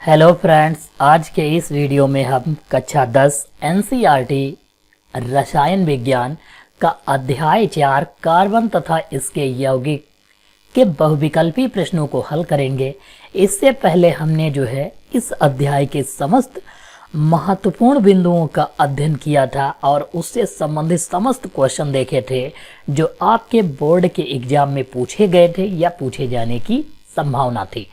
Hello friends, आज के इस वीडियो में हम कक्षा 10 एनसीईआरटी रसायन विज्ञान का अध्याय 4 कार्बन तथा इसके यौगिक के बहुविकल्पी प्रश्नों को हल करेंगे। इससे पहले हमने इस अध्याय के समस्त महत्वपूर्ण बिंदुओं का अध्ययन किया था और उससे संबंधित समस्त क्वेश्चन देखे थे जो आपके बोर्ड के एग्जाम में पूछे गए थे या पूछे जाने की संभावना थी।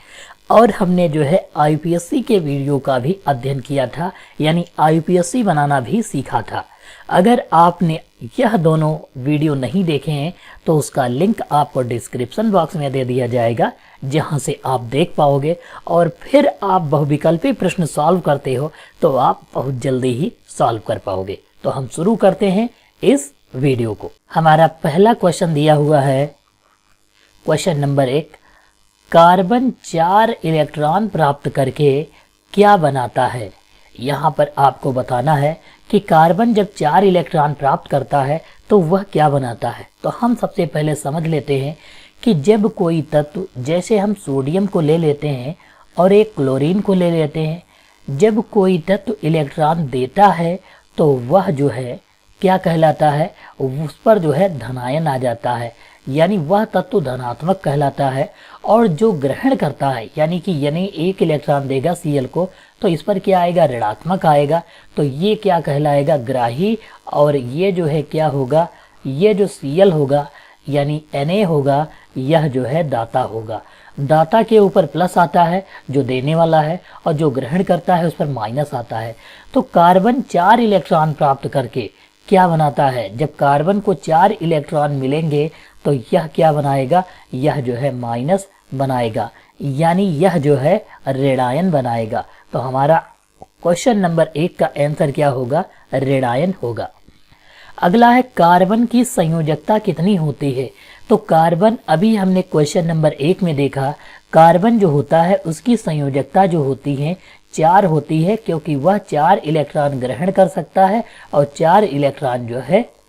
और हमने आईपीएससी के वीडियो का भी अध्ययन किया था, यानी आईपीएससी बनाना भी सीखा था। अगर आपने यह दोनों वीडियो नहीं देखे हैं तो उसका लिंक आपको डिस्क्रिप्शन बॉक्स में दे दिया जाएगा, जहां से आप देख पाओगे और फिर आप बहुविकल्पी प्रश्न सॉल्व करते हो तो आप बहुत जल्दी ही सॉल्व कर पाओगे। तो हम शुरू करते हैं इस वीडियो को। हमारा पहला क्वेश्चन दिया हुआ है, क्वेश्चन नंबर 1, कार्बन 4 इलेक्ट्रॉन प्राप्त करके क्या बनाता है। यहाँ पर आपको बताना है कि कार्बन जब 4 इलेक्ट्रॉन प्राप्त करता है तो वह क्या बनाता है। तो हम सबसे पहले समझ लेते हैं कि जब कोई तत्व, जैसे हम सोडियम को ले लेते हैं और एक क्लोरीन को ले लेते हैं, जब कोई तत्व इलेक्ट्रॉन देता है तो वह क्या कहलाता है, उस पर धनायन आ जाता है, यानी वह तत्व धनात्मक कहलाता है। और जो ग्रहण करता है, यानी एक इलेक्ट्रॉन देगा Cl को, तो इस पर क्या आएगा, ऋणात्मक आएगा, तो ये क्या कहलाएगा, ग्राही। और ये क्या होगा, ये जो Cl होगा यानी Na होगा, यह दाता होगा। दाता के ऊपर प्लस आता है जो देने वाला है, और जो ग्रहण करता है उस पर माइनस आता है। तो कार्बन 4 इलेक्ट्रॉन प्राप्त करके क्या बनाता है, जब कार्बन को 4 इलेक्ट्रॉन मिलेंगे तो यह क्या बनाएगा, यह माइनस बनाएगा, यानी यह ऋणायन बनाएगा। तो हमारा क्वेश्चन नंबर 1 का आंसर क्या होगा, ऋणायन होगा। अगला है, कार्बन की संयोजकता कितनी होती है। तो कार्बन, अभी हमने क्वेश्चन नंबर 1 में देखा, कार्बन जो होता है उसकी संयोजकता जो होती है 4 होती है, क्योंकि वह 4 इलेक्ट्रॉन ग्रहण कर सकता है और 4 इलेक्ट्रॉन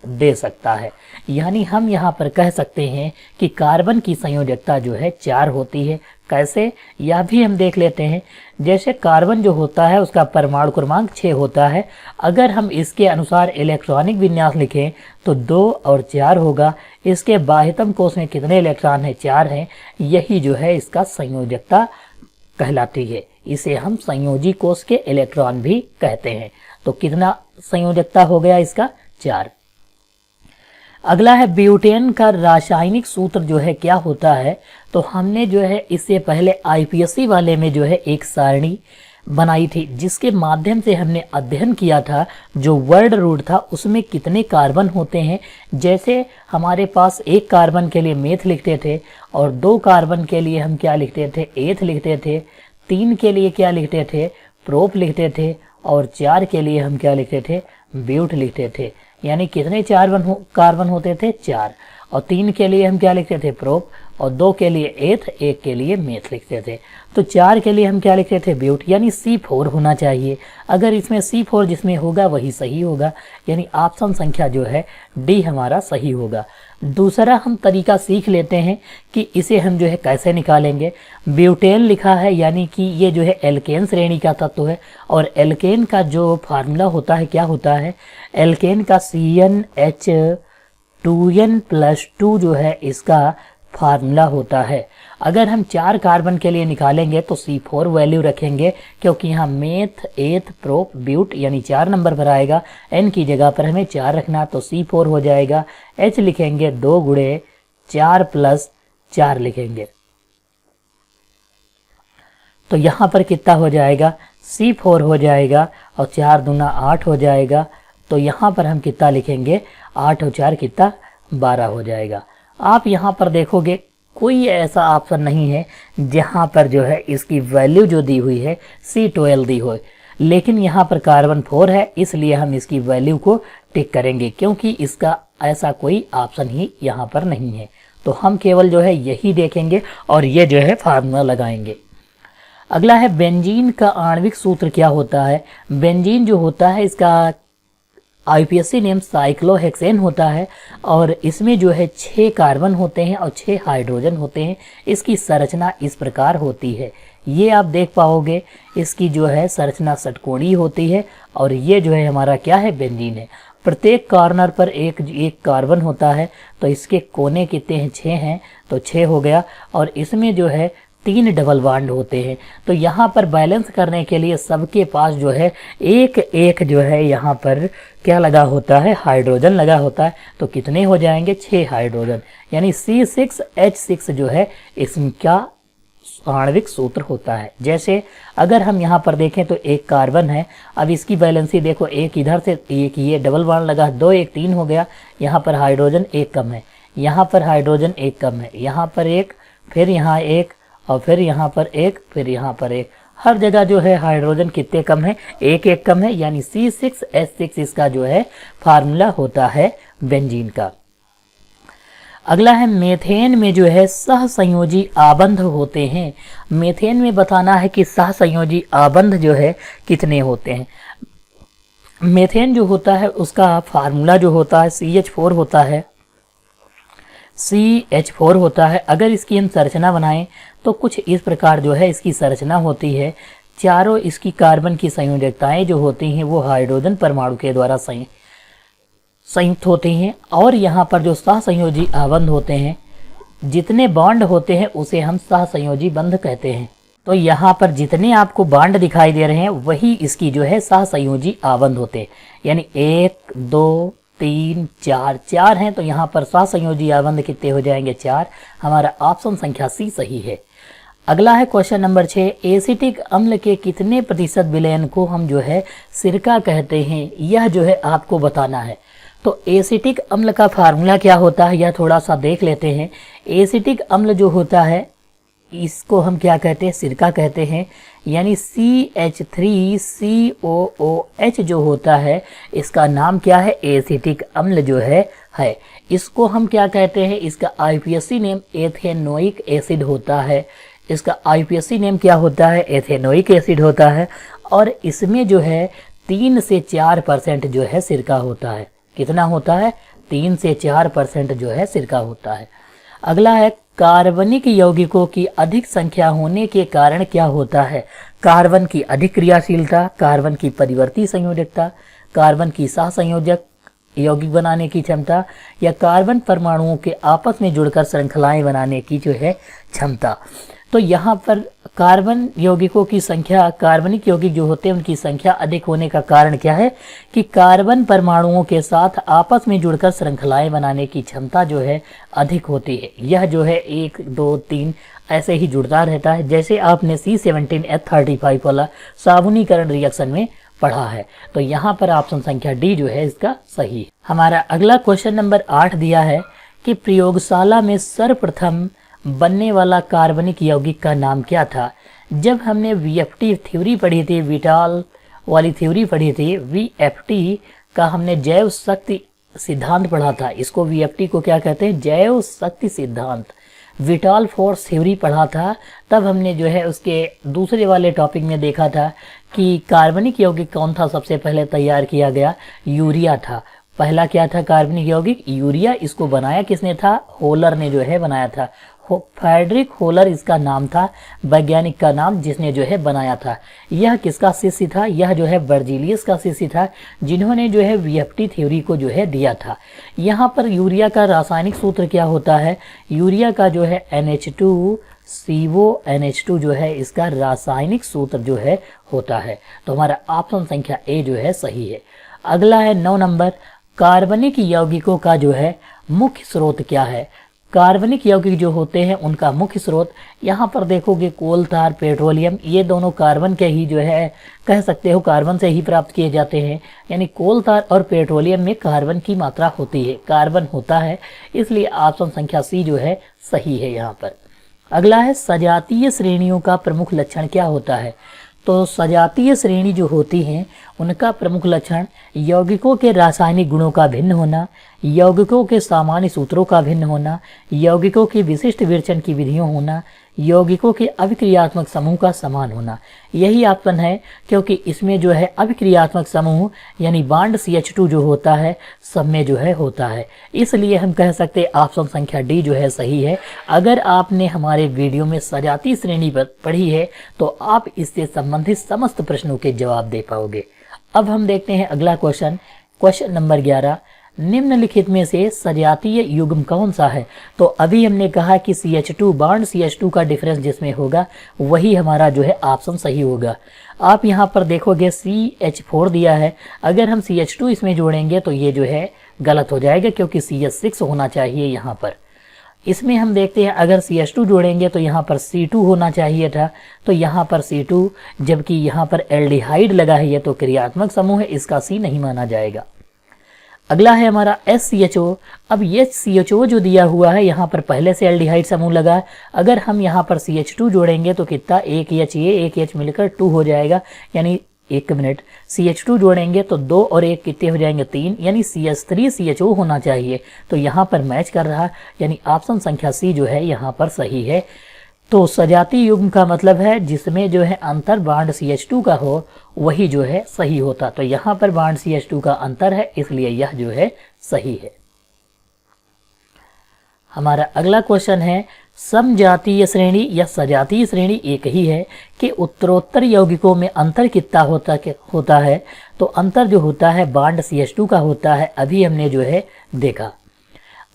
दे सकता है। यानी हम यहाँ पर कह सकते हैं कि कार्बन की संयोजकता 4 होती है। कैसे, यह भी हम देख लेते हैं। जैसे कार्बन जो होता है उसका परमाणु क्रमांक 6 होता है। अगर हम इसके अनुसार इलेक्ट्रॉनिक विन्यास लिखें तो 2 और 4 होगा। इसके बाह्यतम कोश में कितने इलेक्ट्रॉन हैं, 4 हैं। यही इसका संयोजकता कहलाती है। इसे हम संयोजी कोश के इलेक्ट्रॉन भी कहते हैं। तो कितना संयोजकता हो गया इसका, 4। अगला है, ब्यूटेन का रासायनिक सूत्र क्या होता है। तो हमने इससे पहले आईपीएससी वाले में एक सारणी बनाई थी, जिसके माध्यम से हमने अध्ययन किया था। जो वर्ड रूट था उसमें कितने कार्बन होते हैं। जैसे हमारे पास 1 कार्बन के लिए मेथ लिखते थे, और 2 कार्बन के लिए हम क्या लिखते थे, एथ लिखते थे। 3 के लिए क्या लिखते थे, प्रोप लिखते थे। और 4 के लिए हम क्या लिखते थे, ब्यूट लिखते थे। यानी कितने कार्बन होते थे, 4। और 3 के लिए हम क्या लिखते थे, प्रोप। और 2 के लिए एथ, 1 के लिए मेथ लिखते थे। तो 4 के लिए हम क्या लिखते थे, ब्यूट, यानी C4 होना चाहिए। अगर इसमें C4 जिसमें होगा वही सही होगा, यानी ऑप्शन संख्या डी हमारा सही होगा। दूसरा हम तरीका सीख लेते हैं कि इसे हम कैसे निकालेंगे। ब्यूटेन लिखा है, यानी कि ये एल्केन श्रेणी का तत्व है। और एल्केन का जो फार्मूला होता है, क्या होता है, एल्केन का CnH2n+2 इसका फार्मूला होता है। अगर हम 4 कार्बन के लिए निकालेंगे तो C4 वैल्यू रखेंगे, क्योंकि यहाँ मेथ, एथ, प्रोप, ब्यूट यानी 4 नंबर पर आएगा। N की जगह पर हमें 4 रखना, तो C4 हो जाएगा। H लिखेंगे 2 × 4 + 4 लिखेंगे, तो यहाँ पर कितना हो जाएगा, C4 हो जाएगा। और 4 दूना 8 हो जाएगा। तो यहाँ पर हम कितना लिखेंगे, 8 और 4 कितना, 12 हो जाएगा। आप यहाँ पर देखोगे कोई ऐसा ऑप्शन नहीं है जहाँ पर इसकी वैल्यू जो दी हुई है C12 दी हो, लेकिन यहाँ पर कार्बन 4 है, इसलिए हम इसकी वैल्यू को टिक करेंगे, क्योंकि इसका ऐसा कोई ऑप्शन ही यहाँ पर नहीं है। तो हम केवल यही देखेंगे और ये फार्मूला लगाएंगे। अगला है, बेंजीन का आणविक सूत्र क्या होता है। बेंजीन जो होता है इसका आईपीएससी नेम साइक्लोहेक्सेन होता है, और इसमें 6 कार्बन होते हैं और 6 हाइड्रोजन होते हैं। इसकी संरचना इस प्रकार होती है, ये आप देख पाओगे इसकी जो है संरचना षटकोणीय होती है और ये जो है हमारा क्या है, बेंजीन है। प्रत्येक कॉर्नर पर एक एक कार्बन होता है, तो इसके कोने कितने हैं, 6 हैं, तो 6 हो गया। और इसमें जो है 3 डबल बॉन्ड होते हैं। तो यहाँ पर बैलेंस करने के लिए सबके पास जो है एक एक जो है यहाँ पर क्या लगा होता है, हाइड्रोजन लगा होता है। तो कितने हो जाएंगे, 6 हाइड्रोजन, यानी C6H6 जो है इसका आणविक सूत्र होता है। जैसे अगर हम यहाँ पर देखें तो एक कार्बन है, अब इसकी बैलेंसी देखो, एक इधर से एक ये डबल बॉन्ड लगा, 2 1 3 हो गया। यहाँ पर हाइड्रोजन एक कम है, यहाँ पर हाइड्रोजन एक कम है, यहाँ पर एक, फिर यहाँ एक, और फिर यहाँ पर एक, फिर यहाँ पर एक। हर जगह जो है हाइड्रोजन कितने कम है, एक एक कम है, यानी C6H6 इसका जो है फार्मूला होता है बेंजीन का। अगला है मेथेन में जो है सहसंयोजी आबंध होते हैं। मेथेन में बताना है कि सहसंयोजी आबंध जो है कितने होते हैं। मेथेन जो होता है उसका फार्मूला जो होता है CH4 होता है, CH4 होता है। अगर इसकी हम संरचना बनाएं तो कुछ इस प्रकार जो है इसकी संरचना होती है। चारों इसकी कार्बन की संयोजकताएं जो होती हैं वो हाइड्रोजन परमाणु के द्वारा संयुक्त होते हैं। और यहाँ पर जो सहसंयोजी आबंध होते हैं, जितने बॉन्ड होते हैं उसे हम सहसंयोजी बंध कहते हैं। तो यहाँ पर जितने आपको बॉन्ड दिखाई दे रहे हैं वही इसकी जो है सहसंयोजी आबंध होते हैं, यानी 1 2 3 4 4 हैं। तो यहाँ पर सहसंयोजी आबंध कितने हो जाएंगे, 4। हमारा ऑप्शन संख्या सी सही है। अगला है क्वेश्चन नंबर 6, एसिटिक अम्ल के कितने प्रतिशत विलयन को हम जो है सिरका कहते हैं, यह जो है आपको बताना है। तो एसिटिक अम्ल का फार्मूला क्या होता है यह थोड़ा सा देख लेते हैं। एसिटिक अम्ल जो होता है इसको हम क्या कहते हैं, सिरका कहते हैं, यानी CH3COOH जो होता है इसका नाम क्या है, एसिटिक अम्ल जो है। इसको हम क्या कहते हैं, इसका IPSC नेम एथेनोइक एसिड होता है। इसका IPSC नेम क्या होता है, एथेनोइक एसिड होता है। और इसमें जो है 3 से 4% जो है सिरका होता है। कितना होता है, 3 से 4% जो है सिरका होता है। अगला है कार्बनिक यौगिकों की अधिक संख्या होने के कारण क्या होता है। कार्बन की अधिक क्रियाशीलता, कार्बन की परिवर्ती संयोजकता, कार्बन की सहसंयोजक यौगिक बनाने की क्षमता, या कार्बन परमाणुओं के आपस में जुड़कर श्रृंखलाएं बनाने की जो है क्षमता। तो यहाँ पर कार्बन यौगिकों की संख्या, कार्बनिक यौगिक जो होते हैं उनकी संख्या अधिक होने का कारण क्या है कि कार्बन परमाणुओं के साथ आपस में जुड़कर श्रृंखलाएं बनाने की क्षमता जो है अधिक होती है। यह जो है 1 2 3 ऐसे ही जुड़ता रहता है, जैसे आपने C17H35 वाला साबुनीकरण रिएक्शन में पढ़ा है। तो यहाँ पर ऑप्शन संख्या डी जो है इसका सही है। हमारा अगला क्वेश्चन नंबर 8 दिया है कि प्रयोगशाला में सर्वप्रथम बनने वाला कार्बनिक यौगिक का नाम क्या था। जब हमने VFT थ्योरी पढ़ी थी, विटाल वाली थ्योरी पढ़ी थी, VFT का हमने जैव शक्ति सिद्धांत पढ़ा था। इसको VFT को क्या कहते हैं, जैव शक्ति सिद्धांत। विटाल फोर्स थ्योरी पढ़ा था, तब हमने जो है उसके दूसरे वाले टॉपिक में देखा था कि कार्बनिक यौगिक कौन था सबसे पहले तैयार किया गया, यूरिया था। पहला क्या था कार्बनिक यौगिक, यूरिया। इसको बनाया किसने था, होलर ने जो है बनाया था। फ्रेडरिक होलर इसका नाम था, वैज्ञानिक का नाम जिसने जो है बनाया था। यह किसका शिष्य था, यह जो है बर्जीलियस का शिष्य था, जिन्होंने जो है VFT थ्योरी को जो है दिया था। यहाँ पर यूरिया का रासायनिक सूत्र क्या होता है, यूरिया का जो है NH2CO NH2 जो है इसका रासायनिक सूत्र जो है होता है। तो हमारा ऑप्शन संख्या ए जो है सही है। अगला है 9 नंबर, कार्बनिक यौगिकों का जो है मुख्य स्रोत क्या है। कार्बनिक यौगिक जो होते हैं उनका मुख्य स्रोत, यहाँ पर देखोगे कोल तार पेट्रोलियम, ये दोनों कार्बन के ही जो है कह सकते हो कार्बन से ही प्राप्त किए जाते हैं। यानी कोल तार और पेट्रोलियम में कार्बन की मात्रा होती है, कार्बन होता है, इसलिए ऑप्शन संख्या सी जो है सही है यहाँ पर। अगला है सजातीय श्रेणियों का प्रमुख लक्षण क्या होता है। तो सजातीय श्रेणी जो होती हैं उनका प्रमुख लक्षण यौगिकों के रासायनिक गुणों का भिन्न होना, यौगिकों के सामान्य सूत्रों का भिन्न होना, यौगिकों की विशिष्ट विरचन की विधियों होना, यौगिकों के अभिक्रियात्मक समूह का समान होना। यही ऑप्शन है, क्योंकि इसमें जो है अभिक्रियात्मक समूह यानी बांड CH2 जो होता है सब में जो है होता है, इसलिए हम कह सकते हैं ऑप्शन संख्या डी जो है सही है। अगर आपने हमारे वीडियो में सजातीय श्रेणी पढ़ी है तो आप इससे संबंधित समस्त प्रश्नों के जवाब दे पाओगे। अब हम देखते हैं अगला क्वेश्चन नंबर 11। निम्नलिखित में से सजातीय युग्म कौन सा है? तो अभी हमने कहा कि CH2 बांड CH2 का डिफरेंस जिसमें होगा वही हमारा जो है ऑप्शन सही होगा। आप यहाँ पर देखोगे CH4 दिया है, अगर हम CH2 इसमें जोड़ेंगे तो ये जो है गलत हो जाएगा, क्योंकि CH6 होना चाहिए यहाँ पर। इसमें हम देखते हैं अगर CH2 जोड़ेंगे तो यहाँ पर C2 होना चाहिए था, तो यहाँ पर C2, जबकि यहाँ पर एल्डिहाइड लगा है, ये तो क्रियात्मक समूह है, इसका C नहीं माना जाएगा। अगला है हमारा SCHO। अब ये CHO जो दिया हुआ है यहाँ पर पहले से एल्डिहाइड समूह लगा है, अगर हम यहाँ पर CH2 जोड़ेंगे तो कितना, एक H ये एक H मिलकर 2 हो जाएगा, यानी एक मिनट, CH2 जोड़ेंगे तो 2 और 1 कितने हो जाएंगे 3, यानी CH3CHO होना चाहिए, तो यहाँ पर मैच कर रहा, यानी ऑप्शन संख्या C जो है यहाँ पर सही है। तो सजातीय युग्म का मतलब है जिसमें जो है अंतर बांड CH2 का हो वही जो है सही होता, तो यहाँ पर बांड CH2 का अंतर है, इसलिए यह जो है सही है। हमारा अगला क्वेश्चन है समजातीय श्रेणी या सजातीय श्रेणी एक ही है कि उत्तरोत्तर यौगिकों में अंतर कितना होता है? तो अंतर जो होता है बांड CH2 का होता है, अभी हमने जो है देखा।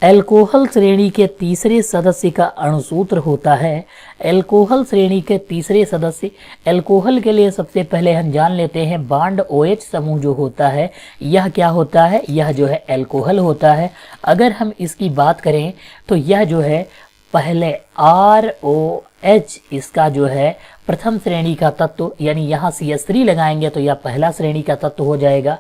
एल्कोहल श्रेणी के तीसरे सदस्य का अणुसूत्र होता है। एल्कोहल श्रेणी के तीसरे सदस्य, एल्कोहल के लिए सबसे पहले हम जान लेते हैं बांड OH समूह जो होता है यह क्या होता है, यह जो है एल्कोहल होता है। अगर हम इसकी बात करें तो यह जो है पहले ROH इसका जो है प्रथम श्रेणी का तत्व, यानी यहाँ CH3 लगाएंगे तो यह पहला श्रेणी का तत्व हो जाएगा।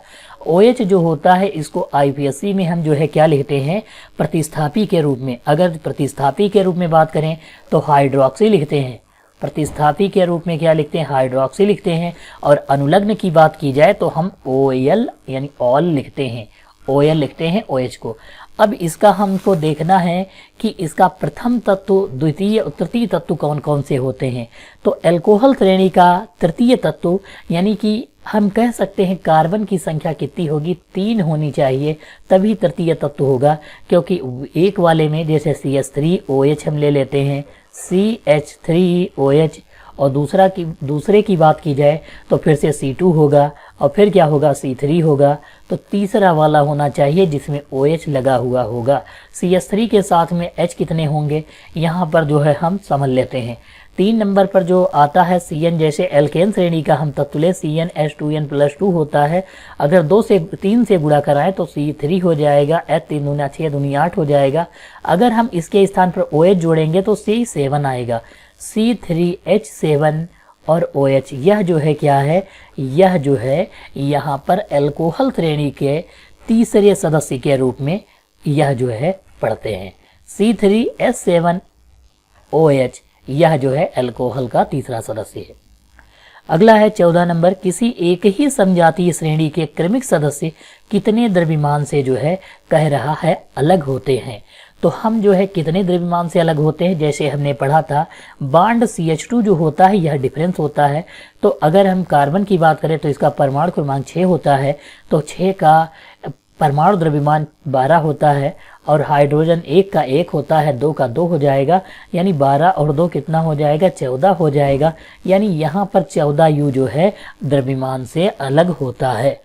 OH जो होता है इसको IPSC में हम जो है क्या लिखते हैं, प्रतिस्थापी के रूप में। अगर प्रतिस्थापी के रूप में बात करें तो हाइड्रोक्सी लिखते हैं, प्रतिस्थापी के रूप में क्या लिखते हैं, हाइड्रोक्सी लिखते हैं। और अनुलग्न की बात की जाए तो हम OL यानी ऑल लिखते हैं, OL लिखते हैं OH को। अब इसका हमको देखना है कि इसका प्रथम तत्व, द्वितीय, तृतीय तत्व कौन कौन से होते हैं। तो एल्कोहल श्रेणी का तृतीय तत्व, यानी कि हम कह सकते हैं कार्बन की संख्या कितनी होगी, 3 होनी चाहिए, तभी तृतीय तत्व होगा। क्योंकि एक वाले में जैसे CH3OH हम ले लेते हैं, CH3OH, और दूसरे की बात की जाए तो फिर से C2 होगा, और फिर क्या होगा, C3 होगा। तो तीसरा वाला होना चाहिए जिसमें OH लगा हुआ होगा। CH3 के साथ में H कितने होंगे यहाँ पर जो है हम समझ लेते हैं। 3 नंबर पर जो आता है CN, जैसे एल्केन श्रेणी का हम तत्व ले CnH2n+2 होता है, अगर 3 से गुणा कराएं तो C3 हो जाएगा, H 3 दूना 6 दूनी 8 हो जाएगा। अगर हम इसके स्थान पर OH जोड़ेंगे तो C7 आएगा, C3H7 और OH। यह जो है क्या है, यह जो है यहाँ पर एल्कोहल श्रेणी के तीसरे सदस्य के रूप में यह जो है पढ़ते हैं। C3H7OH यह जो है एल्कोहल का तीसरा सदस्य है। अगला है 14 नंबर, किसी एक ही समजातीय श्रेणी के क्रमिक सदस्य कितने द्रव्यमान से जो है कह रहा है अलग होते हैं। तो हम जो है कितने द्रव्यमान से अलग होते हैं, जैसे हमने पढ़ा था बांड CH2 जो होता है यह डिफरेंस होता है। तो अगर हम कार्बन की बात करें तो इसका परमाणु क्रमांक 6 होता है, तो 6 का परमाणु द्रव्यमान 12 होता है, और हाइड्रोजन 1 का 1 होता है, 2 का 2 हो जाएगा, यानी 12 और 2 कितना हो जाएगा, 14 हो जाएगा। यानी यहाँ पर 14U जो है द्रव्यमान से अलग होता है।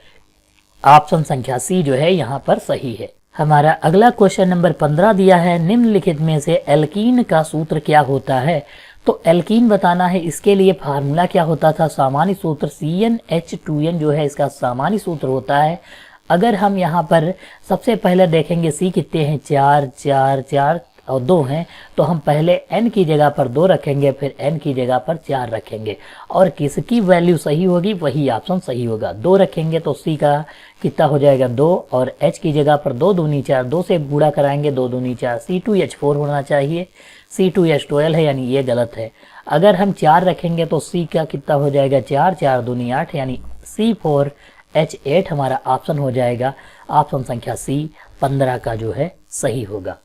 ऑप्शन संख्या C जो है यहाँ पर सही है। हमारा अगला क्वेश्चन नंबर 15 दिया है, निम्नलिखित में से एल्कीन का सूत्र क्या होता है। तो एल्कीन बताना है, इसके लिए फार्मूला क्या होता था, सामान्य सूत्र CnH2n जो है इसका सामान्य सूत्र होता है। अगर हम यहाँ पर सबसे पहले देखेंगे C कितने हैं, 4 4 4 और 2 हैं, तो हम पहले n की जगह पर 2 रखेंगे, फिर n की जगह पर 4 रखेंगे, और किसकी वैल्यू सही होगी वही ऑप्शन सही होगा। 2 रखेंगे तो C का कितना हो जाएगा 2, और H की जगह पर 2 दूनी 4, 2 से गुणा कराएंगे 2 दूनी 4, C2H4 होना चाहिए, C2H12 है, यानी ये गलत है। अगर हम 4 रखेंगे तो C का कितना हो जाएगा 4 4 दूनी 8, यानी H8 हमारा ऑप्शन हो जाएगा। ऑप्शन संख्या सी 15 का जो है सही होगा।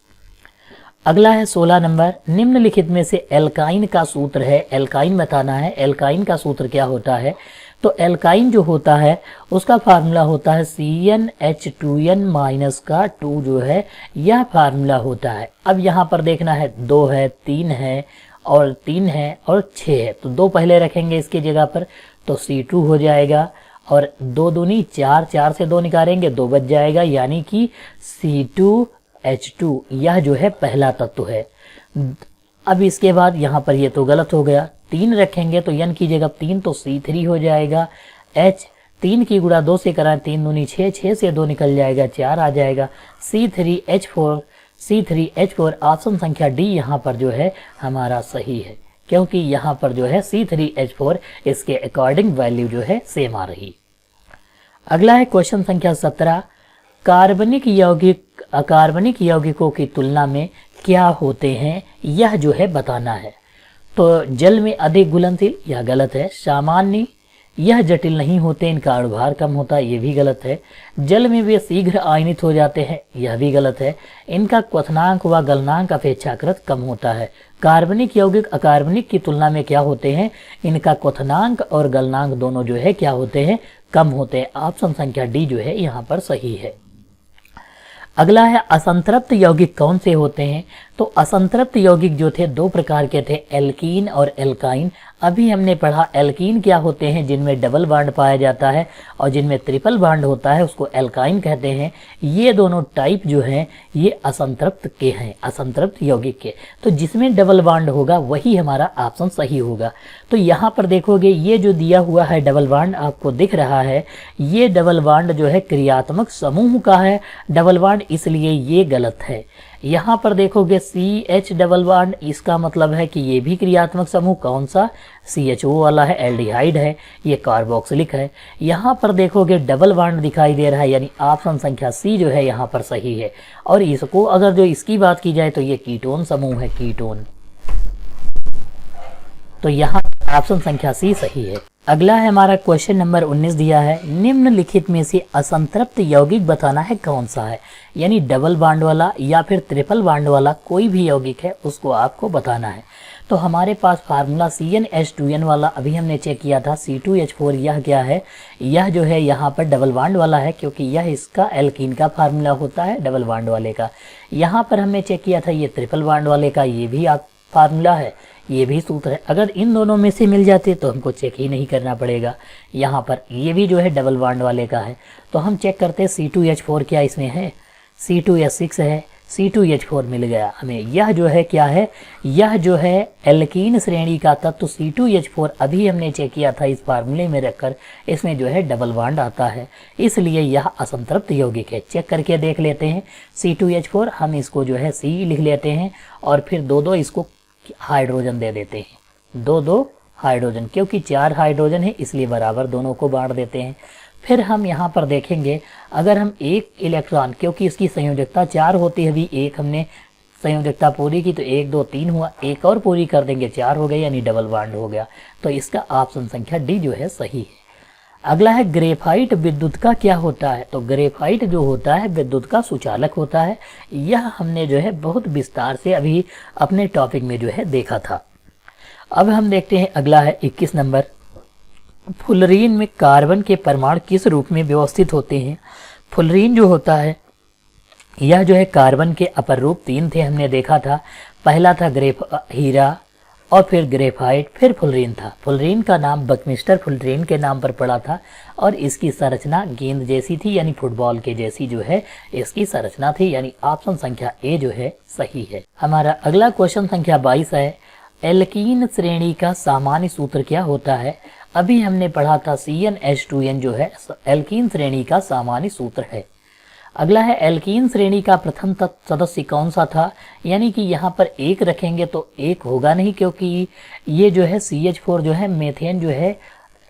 अगला है 16 नंबर, निम्नलिखित में से एल्काइन का सूत्र है, एल्काइन बताना है। एल्काइन का सूत्र क्या होता है? तो एल्काइन जो होता है उसका फार्मूला होता है CnH2n माइनस का 2 जो है यह फार्मूला होता है। अब यहाँ पर देखना है 2 है, 3 है और 3 है और 6 है, तो 2 पहले रखेंगे इसकी जगह पर, तो C2 हो जाएगा और 2 दूनी 4, 4 से 2 निकालेंगे 2 बच जाएगा, यानी कि C2H2 यह जो है पहला तत्व है। अब इसके बाद यहाँ पर ये तो गलत हो गया, 3 रखेंगे तो n की जगह 3 तो C3 हो जाएगा। H 3 की गुणा 2 से कराएं, 3 दूनी 6, 6 से 2 निकल जाएगा, 4 आ जाएगा। C3H4 ऑप्शन संख्या डी यहाँ पर जो है हमारा सही है, क्योंकि यहाँ पर जो है C3H4 इसके अकॉर्डिंग वैल्यू जो है सेम आ रही। अगला है क्वेश्चन संख्या 17, कार्बनिक यौगिक अकार्बनिक यौगिकों की तुलना में क्या होते हैं, यह जो है बताना है। तो जल में अधिक घुलनशील, यह गलत है। सामान्य, यह जटिल नहीं होते, इनका अणुभार कम होता है, यह भी गलत है। जल में वे शीघ्र आयनित हो जाते हैं, यह भी गलत है। इनका क्वथनांक व गलनांक अपेक्षाकृत कम होता है। कार्बनिक यौगिक अकार्बनिक की तुलना में क्या होते हैं? इनका क्वथनांक और गलनांक दोनों जो है क्या होते हैं? कम होते हैं। ऑप्शन संख्या डी जो है यहाँ पर सही है। अगला है असंतृप्त यौगिक कौन से होते हैं? तो असंतृप्त यौगिक जो थे 2 प्रकार के थे, एल्कीन और एल्काइन। अभी हमने पढ़ा एल्कीन क्या होते हैं, जिनमें डबल बॉन्ड पाया जाता है, और जिनमें ट्रिपल बॉन्ड होता है उसको एल्काइन कहते हैं। ये दोनों टाइप जो हैं ये असंतृप्त के हैं, असंतृप्त यौगिक के। तो जिसमें डबल बॉन्ड होगा वही हमारा ऑप्शन सही होगा। तो यहाँ पर देखोगे ये जो दिया हुआ है डबल बॉन्ड आपको दिख रहा है, ये डबल बॉन्ड जो है क्रियात्मक समूह का है डबल बॉन्ड, इसलिए ये गलत है। यहाँ पर देखोगे CH डबल बॉन्ड, इसका मतलब है कि ये भी क्रियात्मक समूह कौन सा? CHO वाला है, एल्डिहाइड है, ये कार्बोक्सिलिक है। यहाँ पर देखोगे डबल बॉन्ड दिखाई दे रहा है, यानी ऑप्शन संख्या सी जो है यहाँ पर सही है। और इसको अगर जो इसकी बात की जाए तो ये कीटोन समूह है, कीटोन। तो यहाँ ऑप्शन संख्या सी सही है। अगला है हमारा क्वेश्चन नंबर 19 दिया है, निम्नलिखित में से असंतृप्त यौगिक बताना है कौन सा है, यानी डबल बॉन्ड वाला या फिर ट्रिपल बॉन्ड वाला कोई भी यौगिक है उसको आपको बताना है। तो हमारे पास फार्मूला CnH2n वाला अभी हमने चेक किया था, C2H4 यह क्या है? यह जो है यहाँ पर डबल बॉन्ड वाला है, क्योंकि यह इसका एल्कीन का फार्मूला होता है डबल बॉन्ड वाले का। यहाँ पर हमने चेक किया था ये ट्रिपल बॉन्ड वाले का, ये भी आप फार्मूला है, ये भी सूत्र है। अगर इन दोनों में से मिल जाते तो हमको चेक ही नहीं करना पड़ेगा। यहाँ पर ये भी जो है डबल बॉन्ड वाले का है, तो हम चेक करते हैं C2H4 क्या इसमें है? C2H6 है, C2H4 मिल गया हमें। यह जो है क्या है? यह जो है एल्कीन श्रेणी का तत्व C2H4 अभी हमने चेक किया था इस फार्मूले में रखकर, इसमें जो है डबल बॉन्ड आता है, इसलिए यह असंतृप्त यौगिक है। चेक करके देख लेते हैं। C2H4 हम इसको जो है C लिख लेते हैं और फिर 2-2 इसको हाइड्रोजन दे देते हैं, 2-2 हाइड्रोजन, क्योंकि 4 हाइड्रोजन है इसलिए बराबर दोनों को बांट देते हैं। फिर हम यहाँ पर देखेंगे अगर हम एक इलेक्ट्रॉन, क्योंकि इसकी संयोजकता 4 होती है, अभी एक हमने संयोजकता पूरी की तो 1 2 3 हुआ, एक और पूरी कर देंगे 4 हो गए, यानी डबल बॉन्ड हो गया। तो इसका ऑप्शन संख्या डी जो है सही है। अगला है ग्रेफाइट विद्युत का क्या होता है? तो ग्रेफाइट जो होता है विद्युत का सुचालक होता है। यह हमने जो है बहुत विस्तार से अभी अपने टॉपिक में जो है देखा था। अब हम देखते हैं अगला है 21 नंबर, फुलरीन में कार्बन के परमाणु किस रूप में व्यवस्थित होते हैं? फुलरीन जो होता है यह जो है कार्बन के अपर रूप 3 थे, हमने देखा था। पहला था हीरा और फिर ग्रेफाइट, फिर फुलरीन था। फुलरीन का नाम बकमिस्टर फुलरीन के नाम पर पड़ा था और इसकी संरचना गेंद जैसी थी, यानी फुटबॉल के जैसी जो है इसकी संरचना थी, यानी ऑप्शन संख्या ए जो है सही है। हमारा अगला क्वेश्चन संख्या 22 है, एल्कीन श्रेणी का सामान्य सूत्र क्या होता है? अभी हमने पढ़ा था CnH2n जो है एल्कीन श्रेणी का सामान्य सूत्र है। अगला है एल्कीन श्रेणी का प्रथम सदस्य कौन सा था? यानी कि यहाँ पर 1 रखेंगे तो 1 होगा नहीं, क्योंकि ये जो है CH4 जो है मेथेन जो है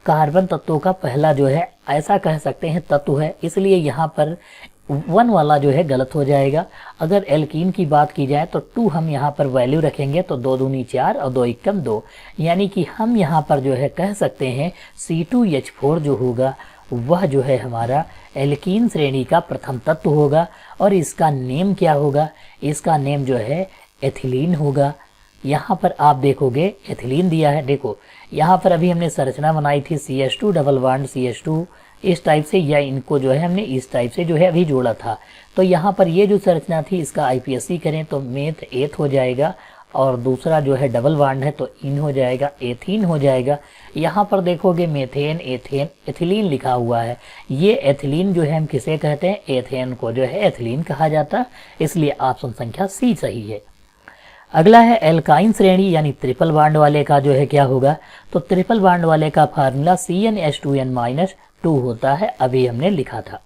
कार्बन तत्वों का पहला जो है ऐसा कह सकते हैं तत्व है, इसलिए यहाँ पर 1 वाला जो है गलत हो जाएगा। अगर एल्कीन की बात की जाए तो 2 हम यहाँ पर वैल्यू रखेंगे तो 2 दूनी 4 और 2 एकम 2, यानी कि हम यहाँ पर जो है कह सकते हैं C2H4 जो होगा वह जो है हमारा एल्कीन श्रेणी का प्रथम तत्व होगा और इसका नेम क्या होगा, इसका नेम जो है एथिलीन होगा। यहाँ पर आप देखोगे एथिलीन दिया है, देखो यहाँ पर अभी हमने संरचना बनाई थी CH2 डबल बॉन्ड CH2 इस टाइप से, या इनको जो है हमने इस टाइप से जो है अभी जोड़ा था। तो यहाँ पर ये जो संरचना थी इसका IPSC करें तो मेथ एथ हो जाएगा और दूसरा जो है डबल बॉन्ड है तो इन हो जाएगा, एथीन हो जाएगा। यहाँ पर देखोगे मेथेन एथेन एथिलीन लिखा हुआ है। ये एथिलीन जो है हम किसे कहते हैं, एथेन को जो है एथिलीन कहा जाता है, इसलिए ऑप्शन संख्या सी सही है। अगला है एल्काइन श्रेणी यानी ट्रिपल बॉन्ड वाले का जो है क्या होगा, तो ट्रिपल बॉन्ड वाले का फार्मूला CnH2n-2 होता है, अभी हमने लिखा था।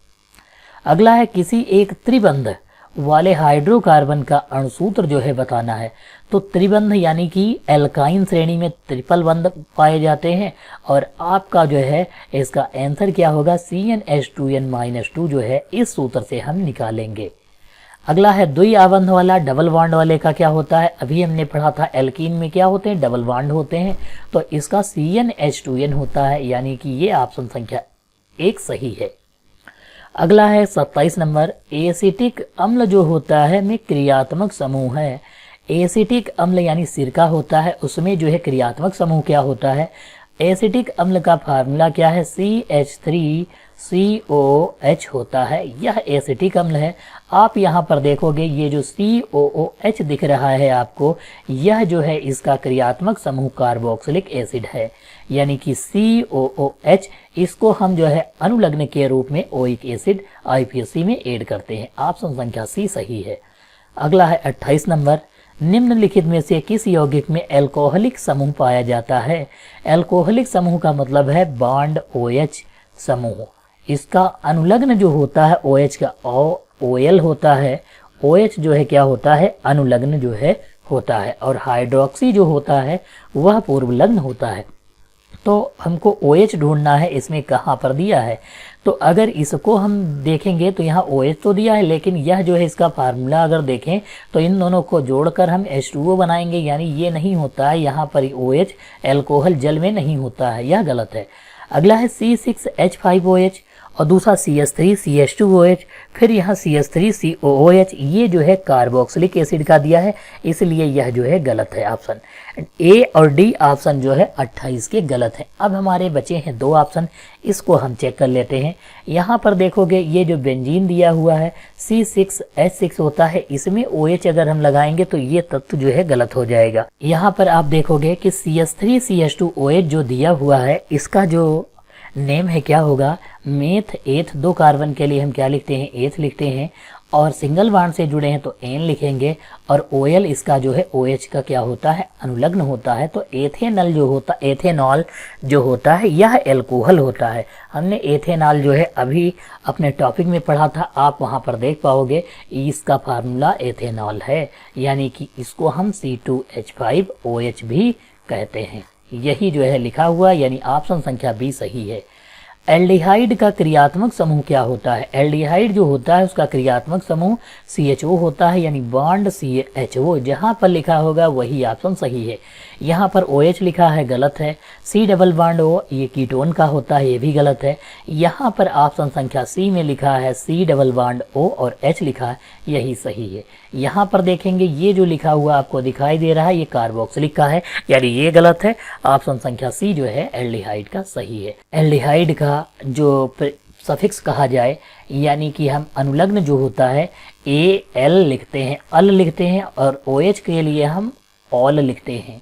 अगला है किसी एक त्रिबंध वाले हाइड्रोकार्बन का अणुसूत्र जो है बताना है। तो त्रिबंध यानी कि एल्काइन श्रेणी में ट्रिपल बंध पाए जाते हैं और आपका जो है इसका आंसर क्या होगा, CnH2n-2 जो है इस सूत्र से हम निकालेंगे। अगला है द्वि आबंध वाला डबल बॉन्ड वाले का क्या होता है, अभी हमने पढ़ा था एल्कीन में क्या होते हैं, डबल बॉन्ड होते हैं, तो इसका CnH2n होता है, यानी कि ये ऑप्शन संख्या 1 सही है। अगला है 27 नंबर, एसिटिक अम्ल जो होता है में क्रियात्मक समूह है। एसिटिक अम्ल यानी सिरका होता है, उसमें जो है क्रियात्मक समूह क्या होता है, एसिटिक अम्ल का फार्मूला क्या है, CH3COOH होता है, यह एसिटिक अम्ल है। आप यहाँ पर देखोगे ये जो COOH दिख रहा है आपको, यह जो है इसका क्रियात्मक समूह कार्बोक्सिलिक एसिड है, यानी कि COOH, इसको हम जो है अनुलग्न के रूप में ओइक एसिड IPSC में ऐड करते हैं। ऑप्शन संख्या सी सही है। अगला है 28 नंबर, निम्नलिखित में से किस यौगिक में एल्कोहलिक समूह पाया जाता है। एल्कोहलिक समूह का मतलब है बॉन्ड OH समूह, इसका अनुलग्न जो होता है OH का OL होता है, OH जो है क्या होता है, अनुलग्न जो है होता है, और हाइड्रोक्सी जो होता है वह पूर्वलग्न होता है। तो हमको OH ढूंढना है, इसमें कहाँ पर दिया है, तो अगर इसको हम देखेंगे तो यहाँ OH तो दिया है, लेकिन यह जो है इसका फार्मूला अगर देखें तो इन दोनों को जोड़कर हम H2O बनाएंगे, यानी ये नहीं होता है, यहाँ पर OH एल्कोहल जल में नहीं होता है, यह गलत है। अगला है C6H5OH और दूसरा CH3CH2OH, फिर यहाँ CH3COOH, ये जो है कार्बोक्सिलिक एसिड का दिया है, इसलिए यह जो है गलत है। ऑप्शन ए और डी ऑप्शन जो है 28 के गलत है। अब हमारे बचे हैं 2 ऑप्शन, इसको हम चेक कर लेते हैं। यहाँ पर देखोगे ये जो बेंजीन दिया हुआ है C6H6 होता है, इसमें OH अगर हम लगाएंगे तो ये तत्व जो है गलत हो जाएगा। यहाँ पर आप देखोगे कि CH3CH2OH जो दिया हुआ है, इसका जो नेम है क्या होगा, मेथ एथ, 2 कार्बन के लिए हम क्या लिखते हैं, एथ लिखते हैं, और सिंगल बॉन्ड से जुड़े हैं तो एन लिखेंगे, और OL इसका जो है OH का क्या होता है, अनुलग्न होता है, तो एथेनॉल जो होता है यह एल्कोहल होता है। हमने एथेनॉल जो है अभी अपने टॉपिक में पढ़ा था, आप वहां पर देख पाओगे, इसका फार्मूला एथेनॉल है, यानी कि इसको हम C2H5OH भी कहते हैं। यही जो है लिखा हुआ, यानी ऑप्शन संख्या बी सही है। एल्डिहाइड का क्रियात्मक समूह क्या होता है, एल्डिहाइड जो होता है उसका क्रियात्मक समूह CHO होता है, यानी बॉन्ड CHO, जहां पर लिखा होगा वही ऑप्शन सही है। यहाँ पर OH लिखा है, गलत है। C डबल बॉन्ड O, ये कीटोन का होता है, ये भी गलत है। यहाँ पर ऑप्शन संख्या सी में लिखा है C डबल बॉन्ड O और H लिखा है, यही सही है। यहाँ पर देखेंगे ये जो लिखा हुआ आपको दिखाई दे रहा है ये कार्बोक्सिलिक का है, यानी ये गलत है। ऑप्शन संख्या सी जो है एल्डिहाइड का सही है। एल्डिहाइड का जो सफिक्स कहा जाए, यानी कि हम अनुलग्न जो होता है AL लिखते हैं, अल लिखते हैं, और OH के लिए हम ऑल लिखते हैं,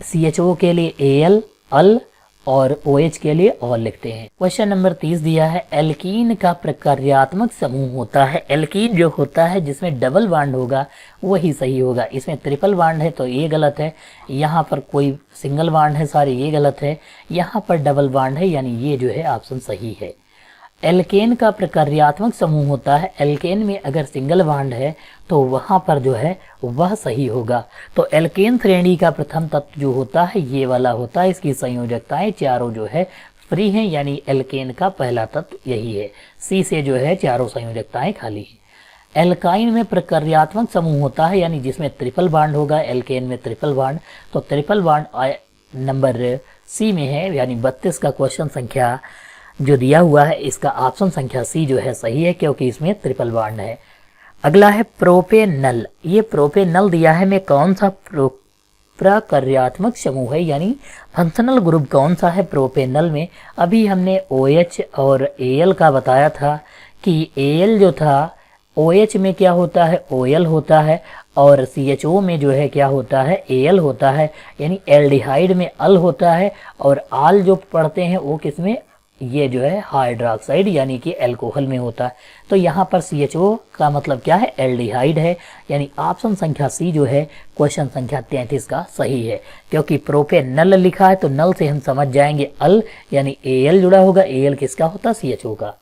CHO के लिए AL अल, और OH के लिए ऑल लिखते हैं। क्वेश्चन नंबर 30 दिया है, एल्कीन का प्रकार्यात्मक समूह होता है। एल्कीन जो होता है जिसमें डबल बॉन्ड होगा वही सही होगा, इसमें ट्रिपल बॉन्ड है तो ये गलत है, यहाँ पर कोई सिंगल बॉन्ड है सारे, ये गलत है, यहाँ पर डबल बॉन्ड है, यानी ये जो है ऑप्शन सही है। एल्केन का प्रकार्यात्मक समूह होता है, एल्केन में अगर सिंगल बॉन्ड है तो वहाँ पर जो है वह सही होगा। तो एल्केन श्रेणी का प्रथम तत्व जो होता है ये वाला होता है, इसकी संयोजकताएं चारों जो है फ्री हैं, यानी एल्केन का पहला तत्व यही है। सी से जो है चारों संयोजकताएं खाली हैं। एल्काइन में प्रकार्यात्मक समूह होता है, यानी जिसमें ट्रिपल बॉन्ड होगा, एल्केन में ट्रिपल बॉन्ड, तो ट्रिपल बॉन्ड नंबर सी में है, यानी 32 का क्वेश्चन संख्या जो दिया हुआ है इसका ऑप्शन संख्या सी जो है सही है, क्योंकि इसमें ट्रिपल बॉन्ड है। अगला है प्रोपेनल। ये प्रोपेनल दिया है में कौन सा प्रकार्यात्मक समूह है, यानी फंक्शनल ग्रुप कौन सा है प्रोपेनल में। अभी हमने OH और Al का बताया था कि Al जो था OH में क्या होता है, OL होता है, और CHO में जो है क्या होता है, Al होता है, यानी एल्डिहाइड में अल होता है, और आल जो पढ़ते हैं वो किसमें, ये जो है हाइड्रोक्साइड यानी कि अल्कोहल में होता है। तो यहाँ पर CHO का मतलब क्या है, एल्डिहाइड है, यानी ऑप्शन संख्या सी जो है क्वेश्चन संख्या 33 का सही है। क्योंकि प्रोपेनल लिखा है तो नल से हम समझ जाएंगे अल यानी Al जुड़ा होगा, Al किसका होता है, CHO का।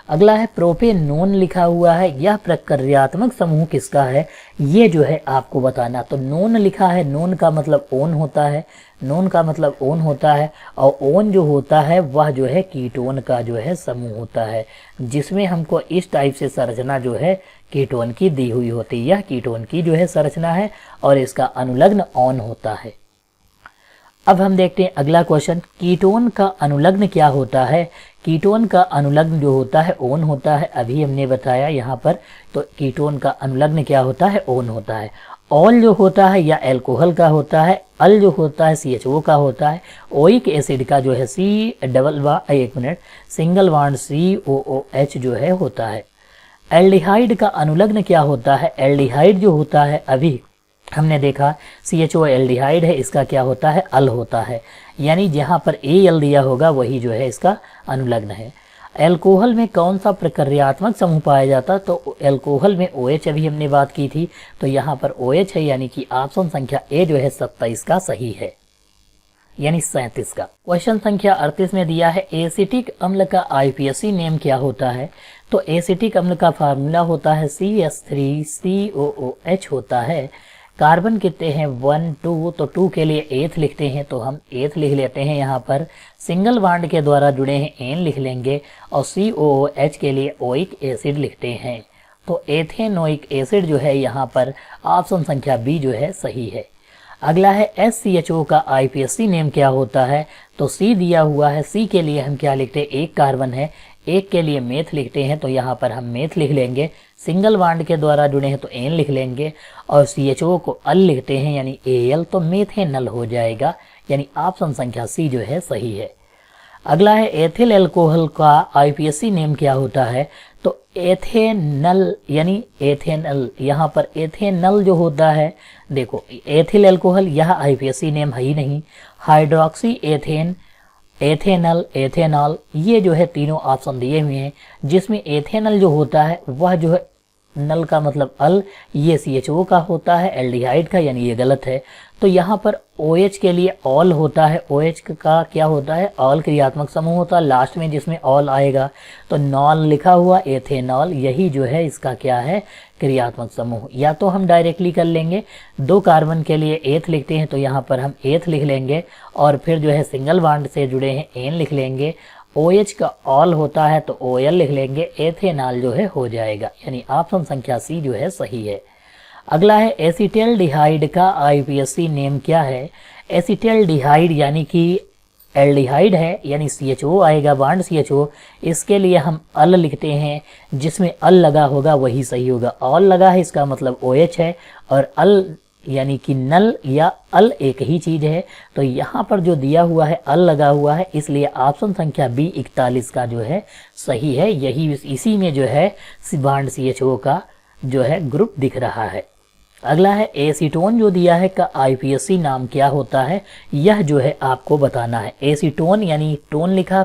अगला है प्रोपेनोन लिखा हुआ है, यह प्रक्रियात्मक समूह किसका है, ये जो है आपको बताना। तो नोन लिखा है, नोन का मतलब ओन होता है, नोन का मतलब ओन होता है, और ओन जो होता है वह जो है कीटोन का जो है समूह होता है, जिसमें हमको इस टाइप से संरचना जो है कीटोन की दी हुई होती है। यह कीटोन की जो है संरचना है और इसका अनुलग्न ऑन होता है। अब हम देखते हैं अगला क्वेश्चन, कीटोन का अनुलग्न क्या होता है। कीटोन का अनुलग्न जो होता है ओन होता है, अभी हमने बताया यहाँ पर। तो कीटोन का अनुलग्न क्या होता है, ओन होता है। ऑल जो होता है या अल्कोहल का होता है, अल जो होता है CHO का होता है, ओइक एसिड का जो है सिंगल बॉन्ड COOH जो है होता है। एल्डिहाइड का अनुलग्न क्या होता है, एल्डिहाइड जो होता है अभी हमने देखा CHO एल्डिहाइड है, इसका क्या होता है, अल होता है, यानी जहाँ पर Al दिया होगा वही जो है इसका अनुलग्न है। अल्कोहल में कौन सा प्रक्रियात्मक समूह पाया जाता है, तो अल्कोहल में OH अभी हमने बात की थी, तो यहाँ पर OH है, यानी कि ऑप्शन संख्या ए जो है 27 का सही है, यानी 37 का। क्वेश्चन संख्या 38 में दिया है एसिटिक अम्ल का IPSC नेम क्या होता है। तो एसिटिक अम्ल का फार्मूला होता है CH3COOH होता है। कार्बन कितने हैं, 1 2, तो 2 के लिए एथ लिखते हैं, तो हम एथ लिख लेते हैं। यहाँ पर सिंगल बॉन्ड के द्वारा जुड़े हैं एन लिख लेंगे, और COOH के लिए ओइक एसिड लिखते हैं। तो एथेनोइक एसिड जो है यहाँ पर ऑप्शन संख्या बी जो है सही है। अगला है SCHO का IPSC नेम क्या होता है। तो C दिया हुआ है, C के लिए हम क्या लिखते हैं, एक कार्बन है, एक के लिए मेथ लिखते हैं, तो यहाँ पर हम मेथ लिख लेंगे। सिंगल बॉन्ड के द्वारा जुड़े हैं तो एन लिख लेंगे, और CHO को अल लिखते हैं यानी Al, तो मेथेनल हो जाएगा, यानी ऑप्शन संख्या सी जो है सही है। अगला है एथिल अल्कोहल का IPSC नेम क्या होता है। तो एथेनल यानी एथेनल, यहाँ पर एथेनल जो होता है, देखो एथिल अल्कोहल यह IPSC नेम है ही नहीं। हाइड्रोक्सी एथेन, एथेनल, एथेनॉल, ये जो है तीनों ऑप्शन दिए हुए हैं, जिसमें एथेनल जो होता है वह जो है नल का मतलब अल, ये CHO का होता है, एल्डिहाइड का, यानी ये गलत है। तो यहाँ पर OH के लिए ऑल होता है, OH का क्या होता है, ऑल क्रियात्मक समूह होता है लास्ट में जिसमें ऑल आएगा, तो नॉल लिखा हुआ एथेनॉल, यही जो है इसका क्या है, क्रियात्मक समूह। या तो हम डायरेक्टली कर लेंगे, 2 कार्बन के लिए एथ लिखते हैं तो यहाँ पर हम एथ लिख लेंगे, और फिर जो है सिंगल बॉन्ड से जुड़े हैं एन लिख लेंगे, OH का ऑल होता है तो OL लिख लेंगे, एथेनॉल जो है हो जाएगा, यानी ऑप्शन संख्या सी जो है सही है। अगला है एसिटल्डिहाइड का IPSC नेम क्या है। एसिटल्डिहाइड यानी कि एल्डिहाइड है, यानी CHO आएगा, बॉन्ड CHO, इसके लिए हम अल लिखते हैं, जिसमें अल लगा होगा वही सही होगा। ऑल लगा है इसका मतलब OH है, और अल यानी कि नल या अल एक ही चीज है। तो यहाँ पर जो दिया हुआ है अल लगा हुआ है, इसलिए ऑप्शन संख्या बी 41 का जो है सही है। यही इसी में जो है बॉन्ड CHO का जो है ग्रुप दिख रहा है। अगला है एसीटोन जो दिया है का IPSC नाम क्या होता है, यह जो है आपको बताना है। एसीटोन यानी टोन लिखा,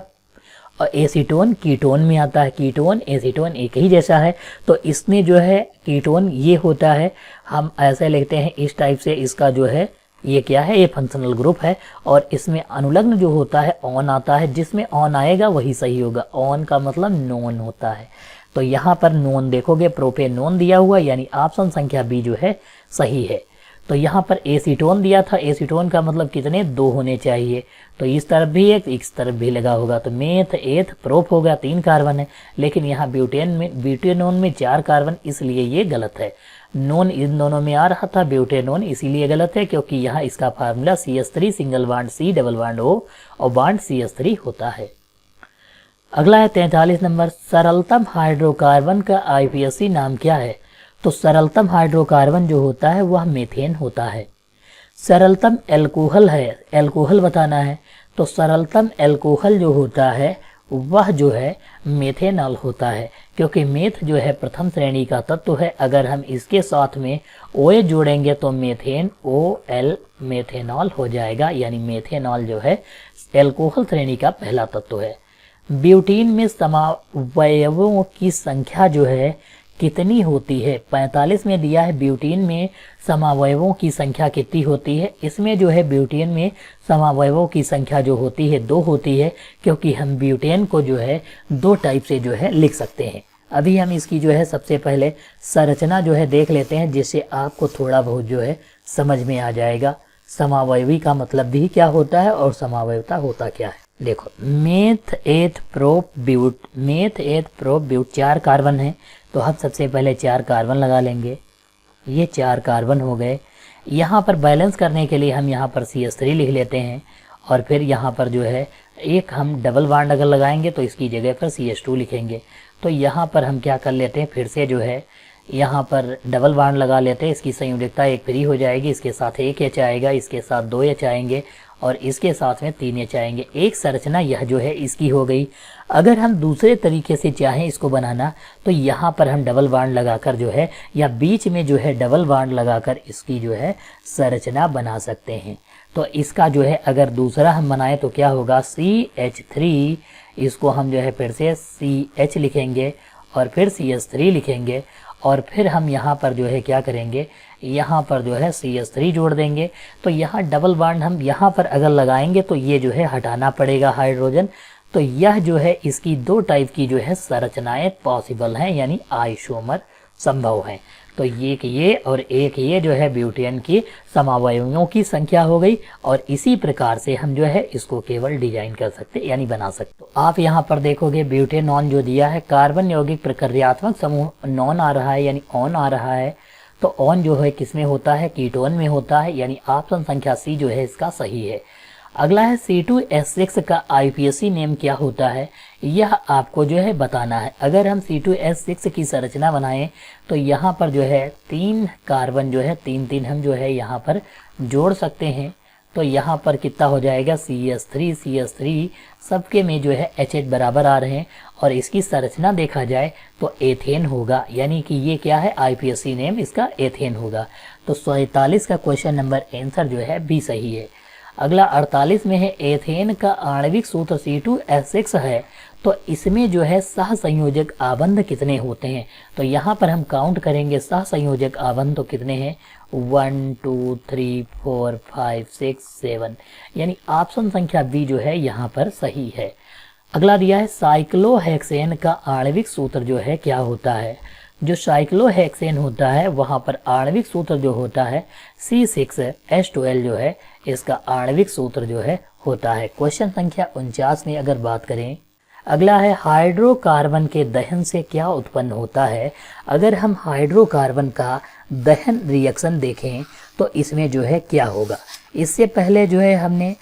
और एसीटोन कीटोन में आता है, कीटोन एसीटोन एक ही जैसा है, तो इसमें जो है कीटोन ये होता है, हम ऐसे लिखते हैं इस टाइप से। इसका जो है ये क्या है, ये फंक्शनल ग्रुप है, और इसमें अनुलग्न जो होता है ऑन आता है, जिसमें ऑन आएगा वही सही होगा। ऑन का मतलब नोन होता है, तो यहाँ पर नोन देखोगे, प्रोपेनोन दिया हुआ, यानी ऑप्शन संख्या बी जो है सही है। तो यहाँ पर एसीटोन दिया था, एसीटोन का मतलब कितने, 2 होने चाहिए, तो इस तरफ भी एक, इस तरफ भी लगा होगा, तो मेथ एथ प्रोप हो गया, 3 कार्बन है, लेकिन यहाँ ब्यूटेनोन में 4 कार्बन, इसलिए ये गलत है। नोन इन दोनों में आ रहा था, ब्यूटेनोन इसीलिए गलत है, क्योंकि यहाँ इसका formula CH3 single bond C double bond O और बॉन्ड CH3 होता है। अगला है 43 नंबर, सरलतम हाइड्रोकार्बन का आईपीएसी नाम क्या है? तो सरलतम हाइड्रोकार्बन जो होता है वह मीथेन होता है। सरलतम एल्कोहल है, एल्कोहल बताना है, तो सरलतम एल्कोहल जो होता है वह जो है मेथेनॉल होता है, क्योंकि मेथ जो है प्रथम श्रेणी का तत्व है। अगर हम इसके साथ में OH जोड़ेंगे तो मेथेन OL मेथेनॉल हो जाएगा, यानी मेथेनॉल जो है एल्कोहल श्रेणी का पहला तत्व है। ब्यूटीन में समावयवों की संख्या जो है कितनी होती है? 45 में दिया है ब्यूटीन में समावयवों की संख्या कितनी होती है। इसमें जो है ब्यूटेन में समावयवों की संख्या जो होती है 2 होती है, क्योंकि हम ब्यूटेन को जो है 2 टाइप से जो है लिख सकते हैं। अभी हम इसकी जो है सबसे पहले संरचना जो है देख लेते हैं, जिससे आपको थोड़ा बहुत जो है समझ में आ जाएगा समावयवी का मतलब भी क्या होता है और समावयवता होता क्या है। देखो, मेथ एथ प्रोप ब्यूट 4 कार्बन है, तो हम सबसे पहले 4 कार्बन लगा लेंगे। ये 4 कार्बन हो गए। यहाँ पर बैलेंस करने के लिए हम यहाँ पर CH3 लिख लेते हैं, और फिर यहाँ पर जो है एक हम डबल बॉन्ड अगर लगाएंगे तो इसकी जगह पर CH2 लिखेंगे। तो यहाँ पर हम क्या कर लेते हैं, फिर से जो है यहाँ पर डबल बॉन्ड लगा लेते हैं। इसकी संयोजकता 1 फ्री हो जाएगी, इसके साथ 1 H आएगा, इसके साथ 2 H आएंगे और इसके साथ में 3 H आएंगे। एक संरचना यह जो है इसकी हो गई। अगर हम दूसरे तरीके से चाहें इसको बनाना तो यहाँ पर हम डबल बॉन्ड लगाकर जो है या बीच में जो है डबल बॉन्ड लगाकर इसकी जो है संरचना बना सकते हैं। तो इसका जो है अगर दूसरा हम बनाएं तो क्या होगा, CH3, इसको हम जो है फिर से CH लिखेंगे और फिर CH3 लिखेंगे, और फिर हम यहाँ पर जो है क्या करेंगे, यहाँ पर जो है CH3 जोड़ देंगे। तो यहाँ डबल बॉन्ड हम यहाँ पर अगर लगाएंगे तो ये जो है हटाना पड़ेगा हाइड्रोजन। तो यह जो है इसकी 2 टाइप की जो है संरचनाएं पॉसिबल हैं, यानी आइसोमर संभव हैं। तो एक ये और एक ये जो है ब्यूटेन की समावयवों की संख्या हो गई, और इसी प्रकार से हम जो है इसको केवल डिजाइन कर सकते यानी बना सकते। तो आप यहाँ पर देखोगे ब्यूटेनॉन जो दिया है, कार्बन यौगिक प्रक्रियात्मक समूह नॉन आ रहा है यानी ऑन आ रहा है। तो ऑन जो है किसमें होता है, कीटोन में होता है, यानी ऑप्शन संख्या C जो है इसका सही है। अगला है C2H6 का आईपीएसी नेम क्या होता है, यह आपको जो है बताना है। अगर हम C2H6 की संरचना बनाएं तो यहाँ पर जो है 3 कार्बन जो है 3 हम जो है यहाँ पर जोड़ सकते हैं। तो यहाँ पर कितना हो जाएगा, CH3 सबके में जो है HH बराबर आ रहे हैं, और इसकी संरचना देखा जाए तो एथेन होगा, यानी कि ये क्या है, आईपीएसी नेम इसका एथेन होगा। तो 47 का क्वेश्चन नंबर आंसर जो है भी सही है। अगला 48 में है, एथेन का आणविक सूत्र C2H6 है, तो इसमें जो है सह संयोजक आबंध कितने होते हैं। तो यहाँ पर हम काउंट करेंगे सह संयोजक आबंध तो कितने हैं, 1 2 3 4 5 6 7, यानी ऑप्शन संख्या बी जो है यहाँ पर सही है। अगला दिया है, साइक्लोहेक्सेन का आणविक सूत्र जो है क्या होता है। जो साइक्लोहेक्सेन होता है वहाँ पर आणविक सूत्र जो होता है C6H12 जो है इसका आणविक सूत्र जो है होता है। क्वेश्चन संख्या 49 में अगर बात करें, अगला है, हाइड्रोकार्बन के दहन से क्या उत्पन्न होता है। अगर हम हाइड्रोकार्बन का दहन रिएक्शन देखें तो इसमें जो है क्या होगा। इससे पहले जो है हमने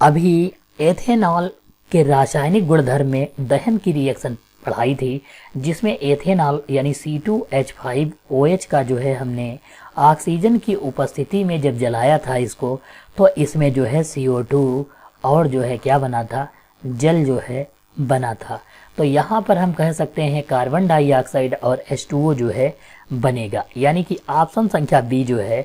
अभी एथेनॉल के रासायनिक गुणधर्म में दहन की रिएक्शन पढ़ाई थी, जिसमें एथेनॉल यानी C2H5OH का जो है हमने ऑक्सीजन की उपस्थिति में जब जलाया था इसको, तो इसमें जो है CO2 और जो है क्या बना था, जल जो है बना था। तो यहाँ पर हम कह सकते हैं कार्बन डाइऑक्साइड और H2O जो है बनेगा, यानी कि ऑप्शन संख्या बी जो है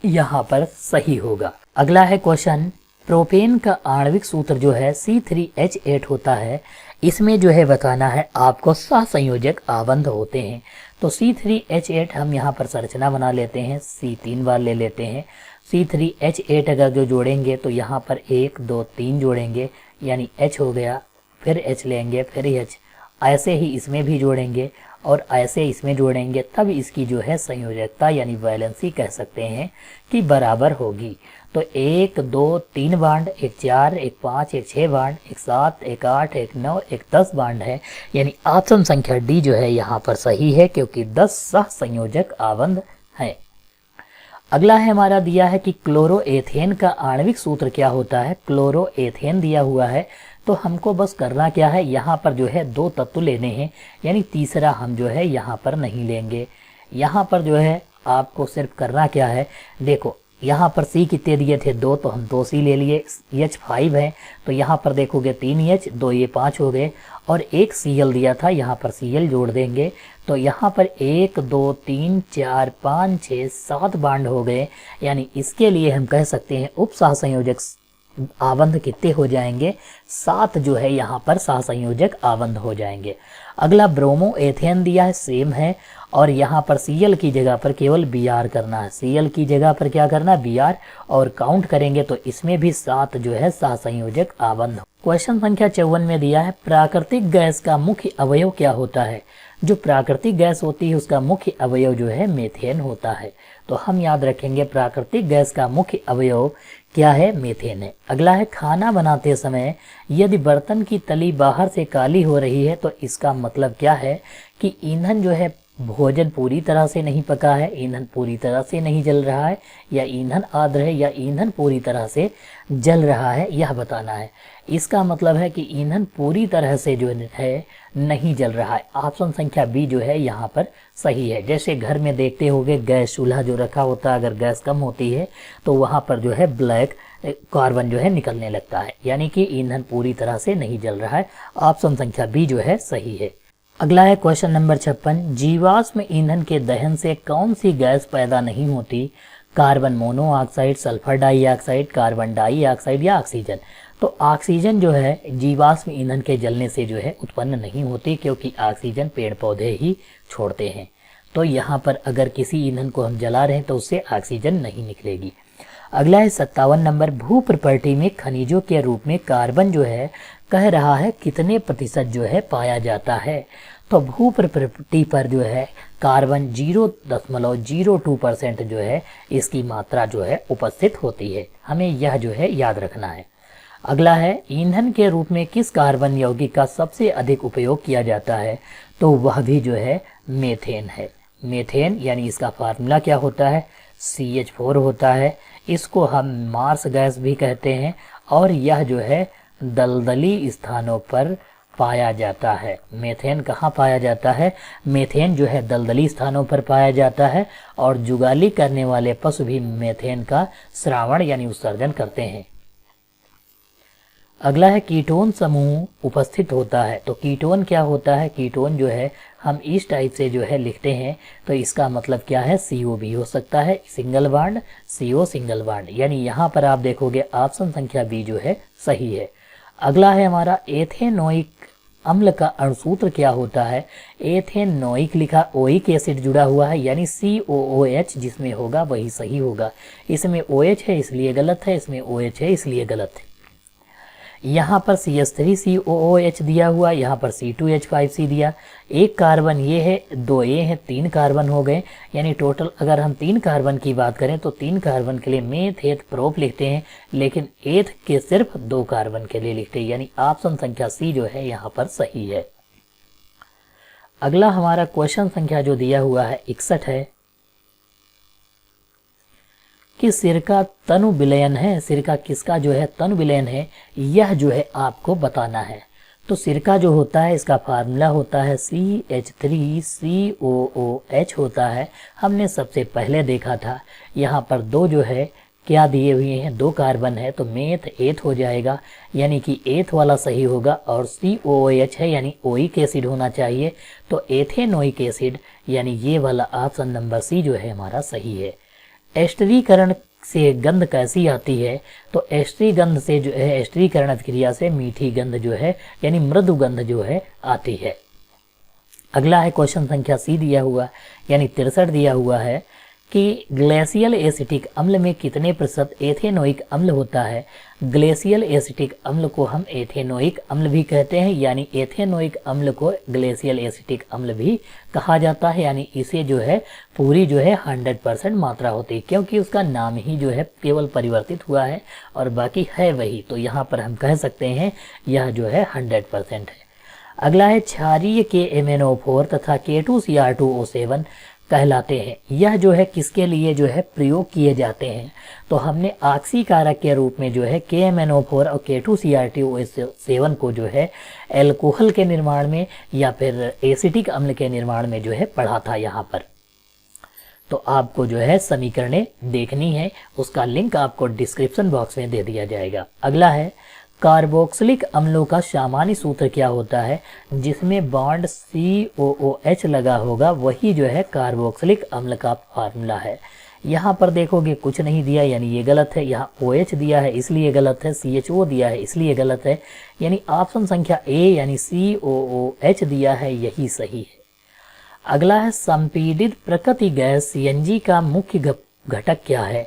यहाँ पर सही होगा। अगला है क्वेश्चन, प्रोपेन का आणविक सूत्र जो है C3H8 होता है, इसमें जो है बताना है आपको सह संयोजक आबंध होते हैं। तो C3H8 हम यहाँ पर संरचना बना लेते हैं, C 3 बार ले लेते हैं। C3H8 अगर जो जोड़ेंगे तो यहाँ पर 1 2 3 जोड़ेंगे, यानी H हो गया, फिर H लेंगे, फिर H, ऐसे ही इसमें भी जोड़ेंगे और ऐसे इसमें जोड़ेंगे, तब इसकी जो है संयोजकता यानी वैलेंसी कह सकते हैं कि बराबर होगी। तो 1 2 3 बांड, एक 4, एक 5, एक 6 बांड, एक 7, एक 8, एक 9, एक 10 बांड है, यानी ऑप्शन संख्या डी जो है यहाँ पर सही है, क्योंकि 10 सह संयोजक आबंध है। अगला है हमारा दिया है कि क्लोरोएथेन का आणविक सूत्र क्या होता है। क्लोरोएथेन दिया हुआ है, तो हमको बस करना क्या है, यहाँ पर जो है 2 तत्व लेने हैं, यानी तीसरा हम जो है यहाँ पर नहीं लेंगे। यहाँ पर जो है आपको सिर्फ करना क्या है, देखो यहाँ पर C कितने दिए थे 2, तो हम 2C ले लिए। H 5 है तो यहाँ पर देखोगे 3H, 2 ये 5 हो गए, और एक Cl दिया था, यहाँ पर Cl जोड़ देंगे तो यहाँ पर 1 2 3 4 5 6 7 बांड हो गए। यानी इसके लिए हम कह सकते हैं उप सहसंयोजक आबंध कितने हो जाएंगे, 7 जो है यहाँ पर सहसंयोजक आबंध हो जाएंगे। अगला ब्रोमो एथेन दिया है, सेम है, और यहाँ पर Cl की जगह पर केवल Br करना है। Cl की जगह पर क्या करना है, Br, और काउंट करेंगे तो इसमें भी 7 जो है सहसंयोजक आबंध। क्वेश्चन संख्या 54 में दिया है प्राकृतिक गैस का मुख्य अवयव क्या होता है। जो प्राकृतिक गैस होती है उसका मुख्य अवयव जो है मीथेन होता है। तो हम याद रखेंगे प्राकृतिक गैस का मुख्य अवयव क्या है, मीथेन है। अगला है खाना बनाते समय यदि बर्तन की तली बाहर से काली हो रही है तो इसका मतलब क्या है कि ईंधन जो है, भोजन पूरी तरह से नहीं पका है, ईंधन पूरी तरह से नहीं जल रहा है, या ईंधन आर्द्र है, या ईंधन पूरी तरह से जल रहा है, यह बताना है। इसका मतलब है कि ईंधन पूरी तरह से जो है नहीं जल रहा है। ऑप्शन संख्या बी जो है यहाँ पर सही है। जैसे घर में देखते होंगे गैस चूल्हा जो रखा होता है, अगर गैस कम होती है तो वहाँ पर जो है ब्लैक कार्बन जो है निकलने लगता है, यानी कि ईंधन पूरी तरह से नहीं जल रहा है। ऑप्शन संख्या बी जो है सही है। अगला है क्वेश्चन नंबर 56, जीवाश्म ईंधन के दहन से कौन सी गैस पैदा नहीं होती, carbon monoxide, sulphur dioxide, carbon dioxide या ऑक्सीजन। तो ऑक्सीजन जो है जीवाश्म ईंधन के जलने से जो है उत्पन्न नहीं होती, क्योंकि ऑक्सीजन पेड़ पौधे ही छोड़ते हैं। तो यहाँ पर अगर किसी ईंधन को हम जला रहे हैं तो उससे ऑक्सीजन नहीं निकलेगी। अगला है 57 नंबर, भू प्रॉपर्टी में खनिजों के रूप में कार्बन जो है कह रहा है कितने प्रतिशत जो है पाया जाता है। तो भू प्रॉपर्टी पर जो है कार्बन 0.02% जो है इसकी मात्रा जो है उपस्थित होती है। हमें यह जो है याद रखना है। अगला है ईंधन के रूप में किस कार्बन यौगिक का सबसे अधिक उपयोग किया जाता है, तो वह भी जो है मीथेन है। मीथेन यानी इसका फार्मूला क्या होता है, CH4 होता है। इसको हम मार्स गैस भी कहते हैं, और यह जो है दलदली स्थानों पर पाया जाता है। मीथेन कहाँ पाया जाता है, मीथेन जो है दलदली स्थानों पर पाया जाता है, और जुगाली करने वाले पशु भी मीथेन का श्रावण यानी उत्सर्जन करते हैं। अगला है कीटोन समूह उपस्थित होता है। तो कीटोन क्या होता है, कीटोन जो है हम इस टाइप से जो है लिखते हैं, तो इसका मतलब क्या है, CO भी हो सकता है, single bond, CO single bond. यानी यहाँ पर आप देखोगे ऑप्शन संख्या बी जो है सही है। अगला है हमारा एथेनोइक अम्ल का अणुसूत्र क्या होता है। एथेनोइक लिखा, ओइक एसिड जुड़ा हुआ है, यानी COOH जिसमें होगा वही सही होगा। इसमें OH है इसलिए गलत है, इसमें OH है इसलिए गलत है। यहाँ पर CH3COOH दिया हुआ, यहाँ पर C2H5C दिया। एक कार्बन ये है, 2 ये है, 3 कार्बन हो गए। यानी टोटल अगर हम 3 कार्बन की बात करें तो 3 कार्बन के लिए मेथ एथ प्रोप लिखते हैं, लेकिन एथ के सिर्फ 2 कार्बन के लिए लिखते हैं। यानी ऑप्शन संख्या सी जो है यहाँ पर सही है। अगला हमारा क्वेश्चन संख्या जो दिया हुआ है 61 है कि सिरका तनु विलयन है। सिरका किसका जो है तनु विलयन है, यह जो है आपको बताना है। तो सिरका जो होता है इसका फार्मूला होता है CH3COOH होता है। हमने सबसे पहले देखा था, यहाँ पर 2 जो है क्या दिए हुए हैं, 2 कार्बन है, तो मेथ एथ हो जाएगा, यानी कि एथ वाला सही होगा। और COOH है यानी ओइक एसिड होना चाहिए, तो एथेनोइक एसिड यानी ये वाला ऑप्शन नंबर सी जो है हमारा सही है। एस्टरीकरण से गंध कैसी आती है, तो एस्टरी गंध से जो है एस्टरीकरण क्रिया से मीठी गंध जो है यानी मृदु गंध जो है आती है। अगला है क्वेश्चन संख्या सी दिया हुआ यानी 63 दिया हुआ है कि ग्लेशियल एसिटिक अम्ल में कितने प्रतिशत एथेनोइक अम्ल होता है। ग्लेशियल एसिटिक अम्ल को हम एथेनोइक अम्ल भी कहते हैं, यानी एथेनोइक अम्ल को ग्लेशियल एसिटिक अम्ल भी कहा जाता है। यानी इसे जो है पूरी जो है 100% मात्रा होती है, क्योंकि उसका नाम ही जो है केवल परिवर्तित हुआ है और बाकी है वही। तो यहाँ पर हम कह सकते हैं यह जो है 100% है। अगला है क्षारीय KMnO4 तथा K2Cr2O7 कहलाते हैं। यह जो है किसके लिए जो है प्रयोग किए जाते हैं, तो हमने ऑक्सी कारक के रूप में जो है KMnO4 और K2CR2OH7 को जो है एल्कोहल के निर्माण में या फिर एसिटिक अम्ल के निर्माण में जो है पढ़ा था यहाँ पर। तो आपको जो है समीकरणें देखनी है, उसका लिंक आपको डिस्क्रिप्शन बॉक्स में दे दिया जाएगा। अगला है कार्बोक्सिलिक अम्लों का सामान्य सूत्र क्या होता है, जिसमें बॉन्ड COOH लगा होगा वही जो है कार्बोक्सिलिक अम्ल का फार्मूला है। यहाँ पर देखोगे कुछ नहीं दिया यानी ये गलत है, यहाँ OH दिया है इसलिए गलत है, CHO दिया है इसलिए गलत है, यानी ऑप्शन संख्या A यानी COOH दिया है यही सही है। अगला है संपीड़ित प्रकृति गैस CNG का मुख्य घटक क्या है।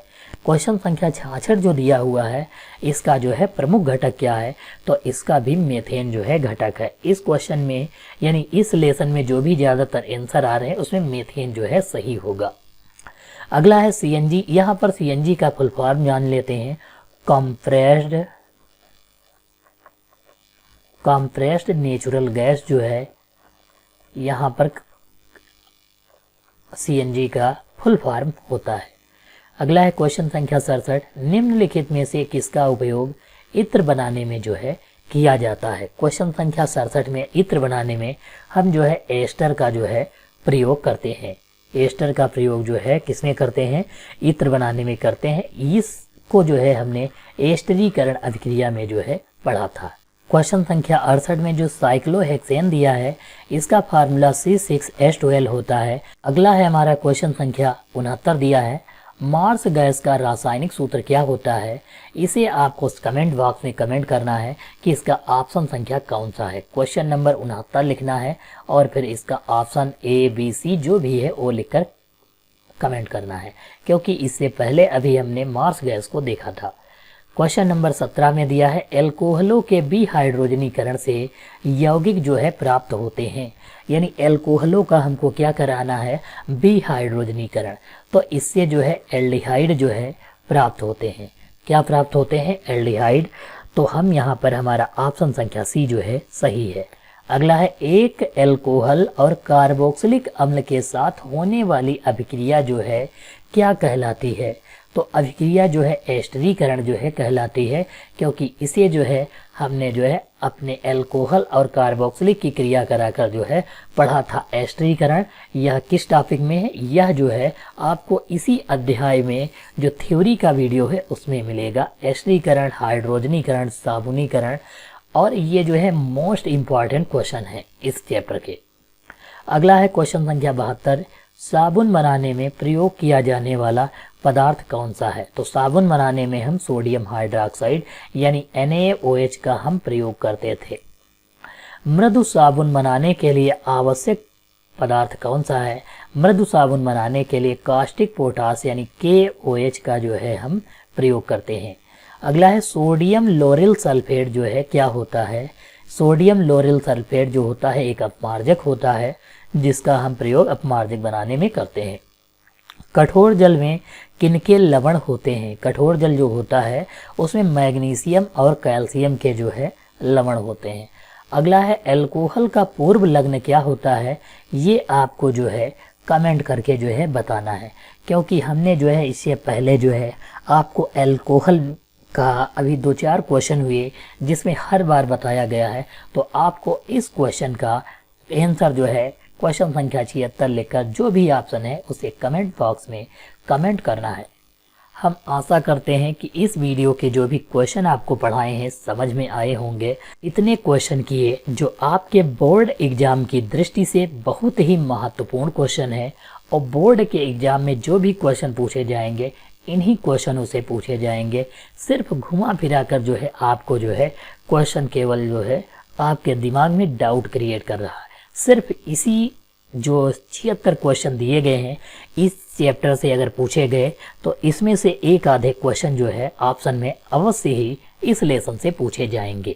क्वेश्चन संख्या 66 जो दिया हुआ है इसका जो है प्रमुख घटक क्या है, तो इसका भी मीथेन जो है घटक है। इस क्वेश्चन में यानी इस लेसन में जो भी ज़्यादातर आंसर आ रहे हैं उसमें मीथेन जो है सही होगा। अगला है CNG। यहाँ पर CNG का फुल फॉर्म जान लेते हैं, कॉम्प्रेस्ड नेचुरल गैस जो है यहाँ पर CNG का फुल फॉर्म होता है। अगला है क्वेश्चन संख्या 67, निम्नलिखित में से किसका उपयोग इत्र बनाने में जो है किया जाता है। क्वेश्चन संख्या 67 में इत्र बनाने में हम जो है एस्टर का जो है प्रयोग करते हैं। एस्टर का प्रयोग जो है किसमें करते हैं, इत्र बनाने में करते हैं। इसको जो है हमने एस्टरीकरण अभिक्रिया में जो है पढ़ा था। क्वेश्चन संख्या 68 में जो साइक्लोहेक्सेन दिया है इसका फार्मूला C6H12 होता है। अगला है हमारा क्वेश्चन संख्या 69 दिया है, मार्स गैस का रासायनिक सूत्र क्या होता है। इसे आपको कमेंट बॉक्स में कमेंट करना है कि इसका ऑप्शन संख्या कौन सा है। क्वेश्चन नंबर 69 लिखना है और फिर इसका ऑप्शन A, B, C जो भी है वो लिखकर कमेंट करना है, क्योंकि इससे पहले अभी हमने मार्स गैस को देखा था। क्वेश्चन नंबर 17 में दिया है, एल्कोहलों के विहाइड्रोजनीकरण से यौगिक जो है प्राप्त होते हैं। यानी एल्कोहलों का हमको क्या कराना है, विहाइड्रोजनीकरण। तो इससे जो है एल्डिहाइड जो है प्राप्त होते हैं। क्या प्राप्त होते हैं, एल्डिहाइड। तो हम यहाँ पर हमारा ऑप्शन संख्या C जो है सही है। अगला है, एक एल्कोहल और कार्बोक्सिलिक अम्ल के साथ होने वाली अभिक्रिया जो है क्या कहलाती है। तो अभिक्रिया जो है एस्टरीकरण जो है कहलाती है, क्योंकि इसे जो है हमने जो है अपने एल्कोहल और कार्बोक्सिलिक की क्रिया कराकर जो है पढ़ा था एस्टरीकरण। यह किस टॉपिक में है, यह जो है आपको इसी अध्याय में जो थ्योरी का वीडियो है उसमें मिलेगा। एस्टरीकरण, हाइड्रोजनीकरण, साबुनीकरण, और ये जो है मोस्ट इम्पॉर्टेंट क्वेश्चन है इस चैप्टर के। अगला है क्वेश्चन संख्या 72, साबुन बनाने में प्रयोग किया जाने वाला पदार्थ कौन सा है। तो साबुन बनाने में हम सोडियम हाइड्रोक्साइड यानी NaOH का हम प्रयोग करते थे। मृदु साबुन बनाने के लिए आवश्यक पदार्थ कौन सा है। मृदु साबुन बनाने के लिए कास्टिक पोटास यानी KOH का जो है हम प्रयोग करते हैं। अगला है, सोडियम लोरिल सल्फेट जो है क्या होता है। सोडियम लोरिल सल्फेट जो होता है एक अपमार्जक होता है, जिसका हम प्रयोग अपमार्जक बनाने में करते हैं। कठोर जल में किनके लवण होते हैं। कठोर जल जो होता है उसमें मैग्नीशियम और कैल्शियम के जो है लवण होते हैं। अगला है, एल्कोहल का पूर्व लग्न क्या होता है। ये आपको जो है कमेंट करके जो है बताना है, क्योंकि हमने जो है इससे पहले जो है आपको एल्कोहल का अभी 2-4 क्वेश्चन हुए जिसमें हर बार बताया गया है। तो आपको इस क्वेश्चन का आंसर जो है क्वेश्चन संख्या 76 लिखकर जो भी ऑप्शन है उसे कमेंट बॉक्स में कमेंट करना है। हम आशा करते हैं कि इस वीडियो के जो भी क्वेश्चन आपको पढ़ाए हैं समझ में आए होंगे। इतने क्वेश्चन किए जो आपके बोर्ड एग्जाम की दृष्टि से बहुत ही महत्वपूर्ण क्वेश्चन है, और बोर्ड के एग्जाम में जो भी क्वेश्चन पूछे जाएंगे इन्हीं क्वेश्चनों से पूछे जाएंगे। सिर्फ घुमा फिरा कर जो है आपको जो है क्वेश्चन केवल जो है आपके दिमाग में डाउट क्रिएट कर रहा है। सिर्फ इसी जो 76 क्वेश्चन दिए गए हैं इस चैप्टर से अगर पूछे गए तो इसमें से एक आधे क्वेश्चन जो है ऑप्शन में अवश्य ही इस लेसन से पूछे जाएंगे।